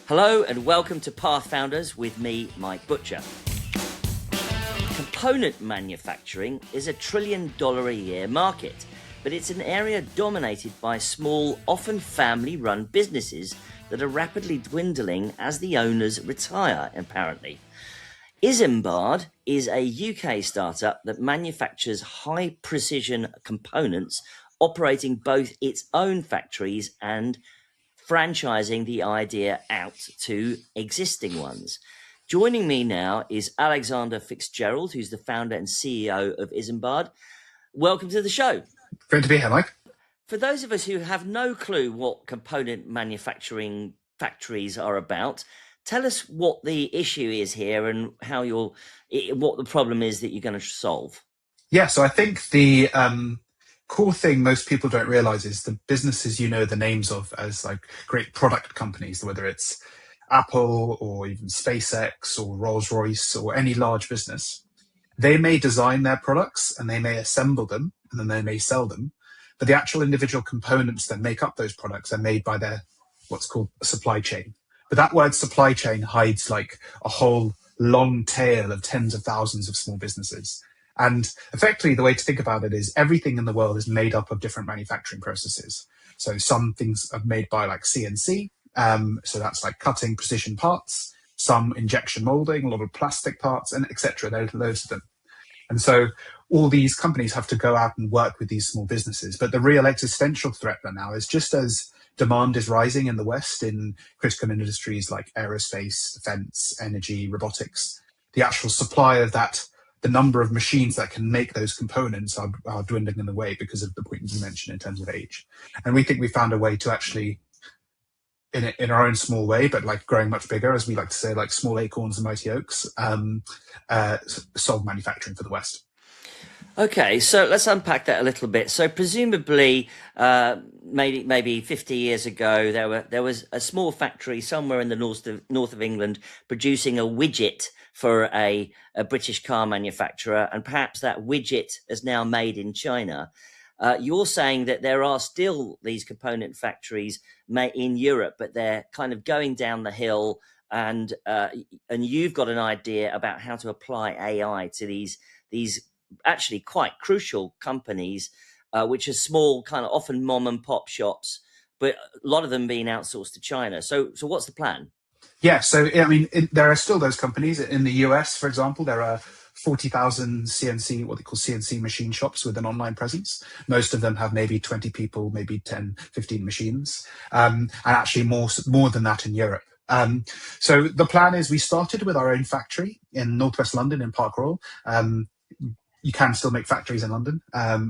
Hello and welcome to Pathfounders with me, Mike Butcher. Component manufacturing is a $1 trillion a year market, but it's an area dominated by small, often family-run businesses that are rapidly dwindling as the owners retire, apparently. Isembard is a UK startup that manufactures high-precision components, operating both its own factories and franchising the idea out to existing ones. Joining me now is Alexander Fitzgerald, who's the founder and CEO of Isembard. Welcome to the show. Great to be here, Mike. For those of us who have no clue what component manufacturing factories are about, tell us what the issue is here and what the problem is that you're going to solve. Yeah, so I think the core thing most people don't realize is the businesses you know the names of as like great product companies, whether it's Apple or even SpaceX or Rolls-Royce or any large business. They may design their products and they may assemble them and then they may sell them, but the actual individual components that make up those products are made by their what's called a supply chain. But that word supply chain hides like a whole long tail of tens of thousands of small businesses. And effectively, the way to think about it is everything in the world is made up of different manufacturing processes. So some things are made by like CNC. So that's like cutting precision parts, some injection molding, a lot of plastic parts, and etc. There are loads of them. And so all these companies have to go out and work with these small businesses. But the real existential threat right now is just as demand is rising in the West in critical industries like aerospace, defense, energy, robotics, the actual supply of that, the number of machines that can make those components are dwindling in the way because of the point you mentioned in terms of age. And we think we found a way to actually, in our own small way, but like growing much bigger, as we like to say, like small acorns and mighty oaks, solve manufacturing for the West. Okay, so let's unpack that a little bit. So presumably, maybe 50 years ago, there was a small factory somewhere in the north of England producing a widget for a British car manufacturer, and perhaps that widget is now made in China. You're saying that there are still these component factories in Europe, but they're kind of going down the hill, and you've got an idea about how to apply AI to these actually quite crucial companies, which are small, kind of often mom and pop shops, but a lot of them being outsourced to China. So what's the plan? Yeah, so I mean, there are still those companies. In the US, for example, there are 40,000 CNC, what they call CNC machine shops with an online presence. Most of them have maybe 20 people, maybe 10, 15 machines, and actually more than that in Europe. So the plan is we started with our own factory in Northwest London in Park Royal. You can still make factories in London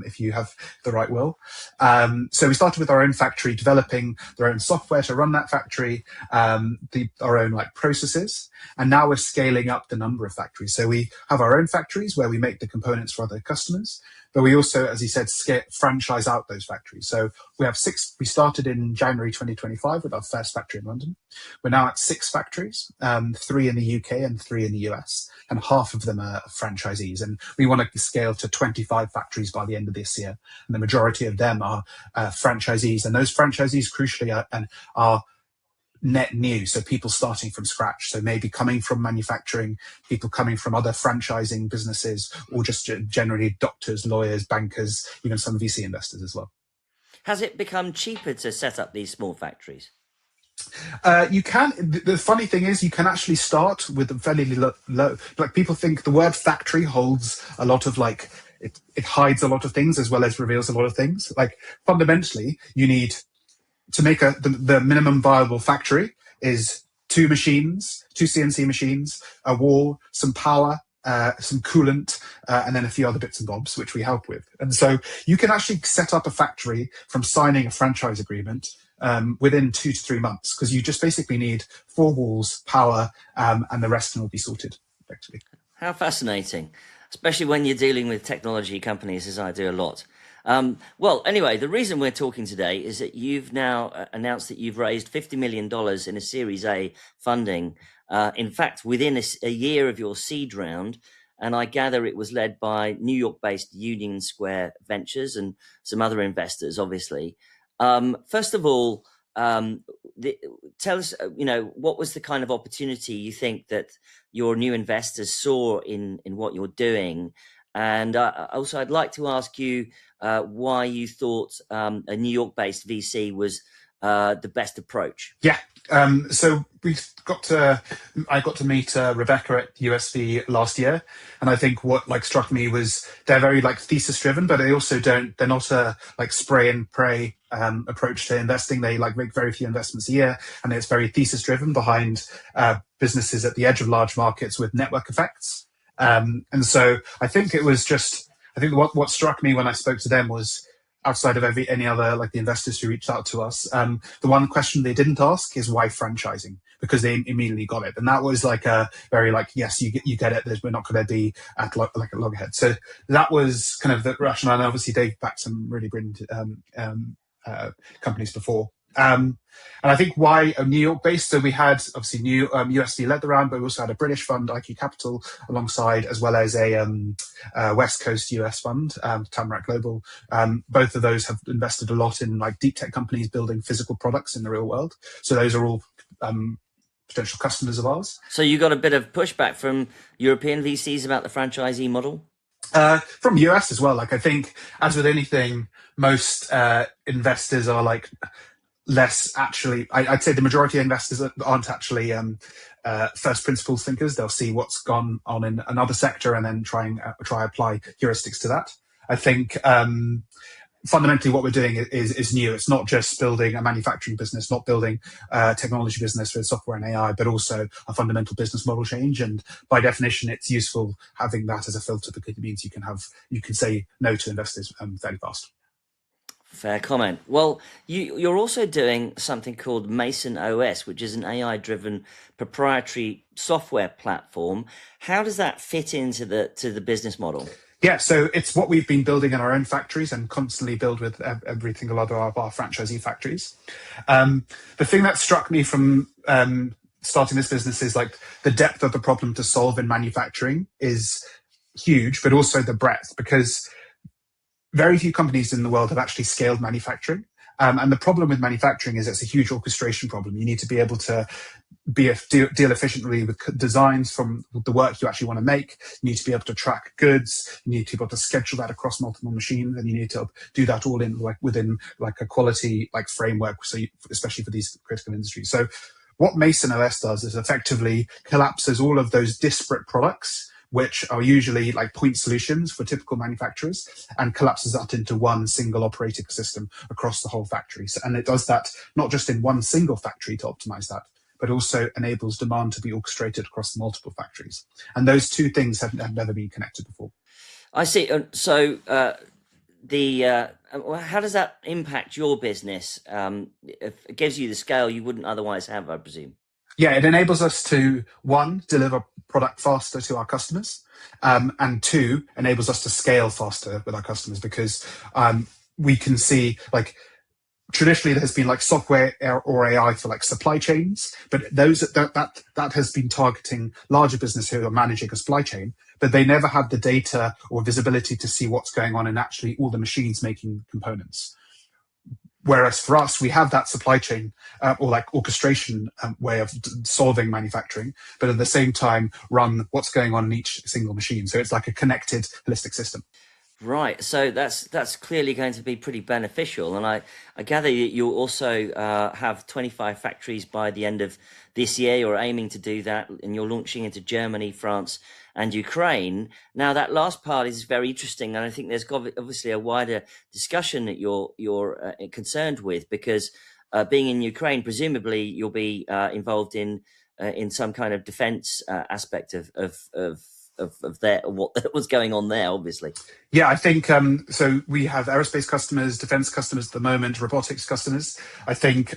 if you have the right will. So we started with our own factory, developing their own software to run that factory, our own like processes, and now we're scaling up the number of factories. So we have our own factories where we make the components for other customers, but we also, as you said, franchise out those factories. So we have 6. We started in January 2025 with our first factory in London. We're now at 6 factories, 3 in the UK and 3 in the US, and half of them are franchisees. And we want to scale to 25 factories by the end of this year. And the majority of them are franchisees. And those franchisees, crucially, are net new, so people starting from scratch, so maybe coming from manufacturing, people coming from other franchising businesses, or just generally doctors, lawyers, bankers, even some VC investors as well. Has it become cheaper to set up these small factories? You can. The funny thing is, you can actually start with a fairly low. Like people think the word factory holds a lot of like it hides a lot of things as well as reveals a lot of things. Like fundamentally, you need to make the minimum viable factory is 2 machines, 2 CNC machines, a wall, some power, some coolant, and then a few other bits and bobs, which we help with. And so you can actually set up a factory from signing a franchise agreement within 2 to 3 months, because you just basically need 4 walls, power, and the rest will be sorted, effectively. How fascinating, especially when you're dealing with technology companies, as I do a lot. Well, anyway, the reason we're talking today is that you've now announced that you've raised $50 million in a Series A funding. In fact, within a year of your seed round, and I gather it was led by New York-based Union Square Ventures and some other investors, obviously. First of all, Um, the, tell us, what was the kind of opportunity you think that your new investors saw in what you're doing? And also, I'd like to ask you why you thought a New York-based VC was the best approach. Yeah. So I got to meet Rebecca at USV last year, and I think what struck me was they're very thesis driven, but they're not a spray and pray approach to investing. They make very few investments a year, and it's very thesis driven behind businesses at the edge of large markets with network effects. And so I think what struck me when I spoke to them was, outside of any other the investors who reached out to us, the one question they didn't ask is why franchising, because they immediately got it, and that was a very yes, you get it. We're not going to be at a loggerhead. So that was kind of the rationale. And obviously, they've backed some really brilliant companies before. And I think why New York based. So we had obviously USD led the round, but we also had a British fund, IQ Capital, alongside, as well as a West Coast US fund, Tamarack Global. Both of those have invested a lot in deep tech companies building physical products in the real world. So those are all potential customers of ours. So you got a bit of pushback from European VCs about the franchisee model? From US as well. I think, as with anything, most investors are less actually. I'd say the majority of investors aren't actually first principles thinkers. They'll see what's gone on in another sector and then try apply heuristics to that. I think fundamentally what we're doing is new. It's not just building a manufacturing business, not building a technology business with software and AI, but also a fundamental business model change. And by definition, it's useful having that as a filter, because it means you can say no to investors fairly fast. Fair comment. Well, you're also doing something called Mason OS, which is an AI-driven proprietary software platform. How does that fit into the business model? Yeah, so it's what we've been building in our own factories and constantly build with every single other of our franchisee factories. The thing that struck me from starting this business is the depth of the problem to solve in manufacturing is huge, but also the breadth, because very few companies in the world have actually scaled manufacturing. And the problem with manufacturing is it's a huge orchestration problem. You need to be able to deal efficiently with designs from the work you actually want to make. You need to be able to track goods. You need to be able to schedule that across multiple machines, and you need to do that all in within a quality framework. So especially for these critical industries. So what Mason OS does is effectively collapses all of those disparate products, which are usually point solutions for typical manufacturers, and collapses that into one single operating system across the whole factory. And it does that not just in one single factory to optimize that, but also enables demand to be orchestrated across multiple factories. And those two things have never been connected before. I see. So how does that impact your business? It gives you the scale you wouldn't otherwise have, I presume. Yeah, it enables us to, one, deliver product faster to our customers, and two, enables us to scale faster with our customers, because we can see traditionally there's been software or AI for supply chains, but that has been targeting larger business who are managing a supply chain, but they never had the data or visibility to see what's going on in actually all the machines making components. Whereas for us, we have that supply chain or orchestration way of solving manufacturing, but at the same time run what's going on in each single machine. So it's like a connected, holistic system. Right. So that's clearly going to be pretty beneficial. And I gather that you'll also have 25 factories by the end of this year. You're aiming to do that, and you're launching into Germany, France, and Ukraine. Now, that last part is very interesting, and I think there's obviously a wider discussion that you're concerned with, because being in Ukraine, presumably you'll be involved in some kind of defense aspect of what was going on there, obviously. Yeah, I think so. We have aerospace customers, defense customers at the moment, robotics customers. I think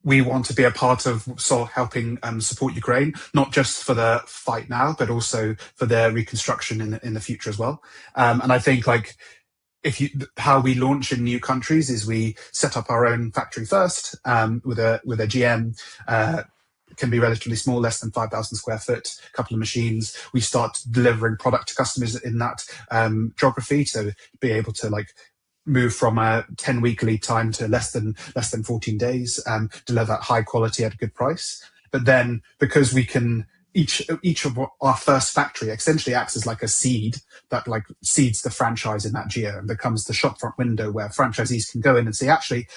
we want to be a part of helping support Ukraine, not just for the fight now, but also for their reconstruction in the future as well. And I think how we launch in new countries is we set up our own factory first with a GM. Can be relatively small, less than 5,000 square foot, a couple of machines. We start delivering product to customers in that geography to be able to move from a 10-week lead time to less than 14 days, deliver that high quality at a good price. But then because we can, each of our first factory essentially acts as like a seed that like seeds the franchise in that geo and becomes the shopfront window where franchisees can go in and say, actually,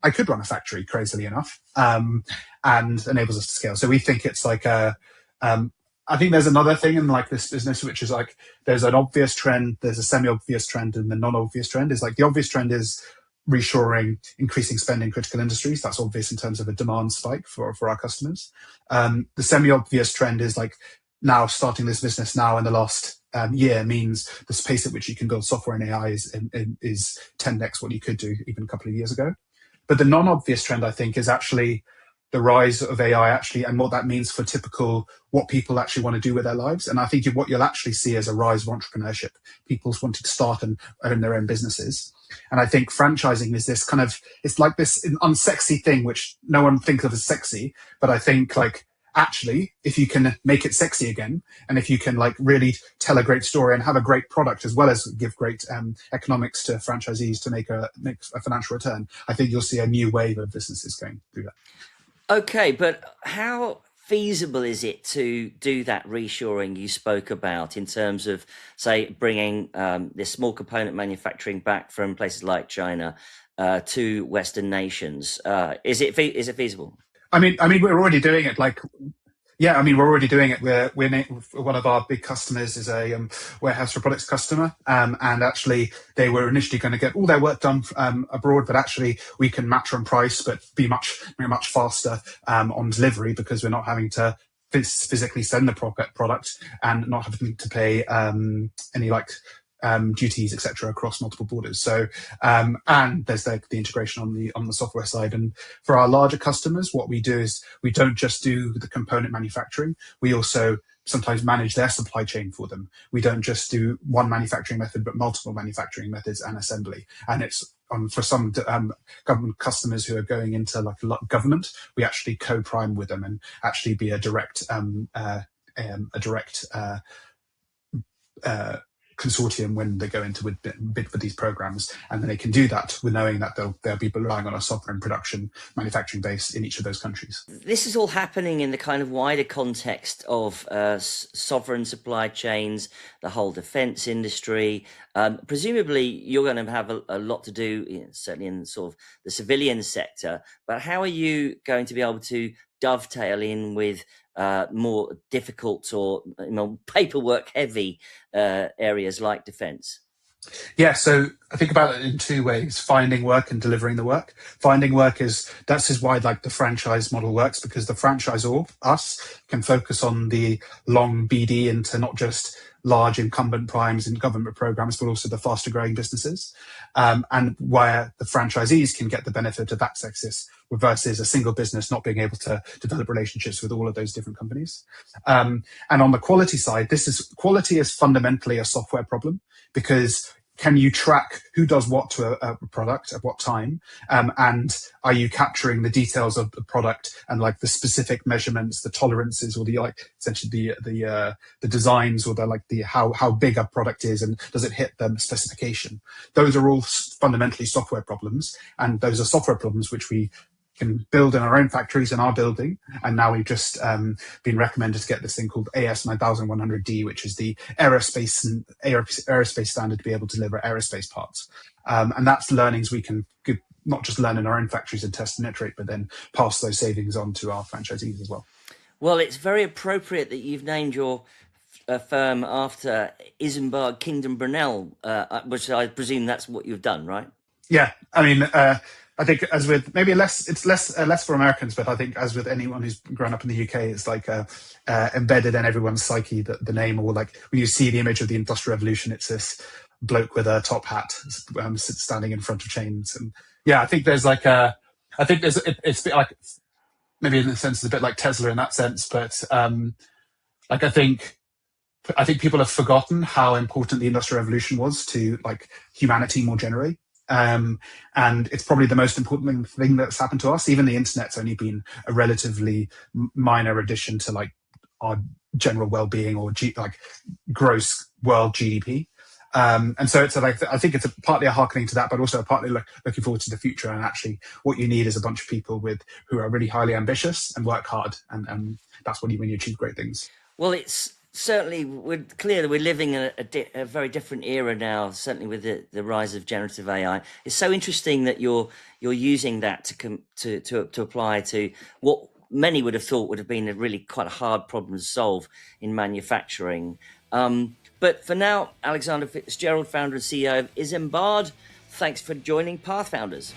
I could run a factory, crazily enough, and enables us to scale. So we think it's like I think there's another thing in like this business, which is like there's an obvious trend, there's a semi-obvious trend, and the non-obvious trend is like the obvious trend is reshoring, increasing spend in critical industries. That's obvious in terms of a demand spike for our customers. The semi-obvious trend is like now starting this business now in the last year means the space at which you can build software and AI is 10x what you could do even a couple of years ago. But the non-obvious trend, I think, is actually the rise of AI actually and what that means for typical what people actually want to do with their lives. And I think what you'll actually see is a rise of entrepreneurship, people's wanting to start and own their own businesses. And I think franchising is this kind of, it's like this unsexy thing, which no one thinks of as sexy. But I think like, actually, if you can make it sexy again, and if you can like really tell a great story and have a great product as well as give great economics to franchisees to make a financial return, I think you'll see a new wave of businesses going through that. Okay, but how feasible is it to do that reshoring you spoke about in terms of, say, bringing this small component manufacturing back from places like China to Western nations? Is it feasible? I mean, we're already doing it. Like, yeah, I mean, we're already doing it. We're one of our big customers is a warehouse robotics customer, and actually they were initially going to get all their work done abroad, but actually we can match on price, but be much faster on delivery because we're not having to physically send the product and not having to pay any like duties, etc., across multiple borders. So, and there's the integration on the software side. And for our larger customers, what we do is we don't just do the component manufacturing. We also sometimes manage their supply chain for them. We don't just do one manufacturing method, but multiple manufacturing methods and assembly. And it's for some government customers who are going into like government, we actually co-prime with them and actually be a direct consortium when they go into bid for these programs, and then they can do that with knowing that they'll be relying on a software and production manufacturing base in each of those countries. This is all happening in the kind of wider context of sovereign supply chains, the whole defense industry. Presumably, you're going to have a lot to do, certainly in sort of the civilian sector. But how are you going to be able to dovetail in with more difficult or paperwork heavy areas like defense? Yeah, so I think about it in two ways: finding work and delivering the work. Finding work is why like the franchise model works, because the franchisor, us, can focus on the long BD into not just large incumbent primes and government programs, but also the faster growing businesses, and where the franchisees can get the benefit of access versus a single business not being able to develop relationships with all of those different companies. And on the quality side, quality is fundamentally a software problem, because can you track who does what to a product at what time? And are you capturing the details of the product and like the specific measurements, the tolerances, or the like essentially the designs, or the how big a product is and does it hit the specification? Those are all fundamentally software problems, and those are software problems which we can build in our own factories and our building. And now we've just been recommended to get this thing called AS 9100D, which is the aerospace standard to be able to deliver aerospace parts. And that's learnings we can not just learn in our own factories and test and iterate, but then pass those savings on to our franchisees as well. Well, it's very appropriate that you've named your firm after Isembard Kingdom Brunel, which I presume that's what you've done, right? Yeah, I mean, I think as with maybe it's less for Americans, but I think as with anyone who's grown up in the UK, it's like embedded in everyone's psyche that the name, or like when you see the image of the Industrial Revolution, it's this bloke with a top hat standing in front of chains. And yeah, I think there's like it's a bit like, maybe in a sense it's a bit like Tesla in that sense, but like I think people have forgotten how important the Industrial Revolution was to like humanity more generally. And it's probably the most important thing that's happened to us. Even the internet's only been a relatively minor addition to like our general well-being or like gross world GDP. And so it's like, I think it's partly a hearkening to that, but also partly looking forward to the future. And actually, what you need is a bunch of people who are really highly ambitious and work hard, and that's when you achieve great things. Well, it's certainly we're clear that we're living in a very different era now. Certainly with the rise of generative AI, it's so interesting that you're using that to apply to what many would have thought would have been a really quite a hard problem to solve in manufacturing. But for now, Alexander Fitzgerald, founder and CEO of Isembard, thanks for joining Pathfounders.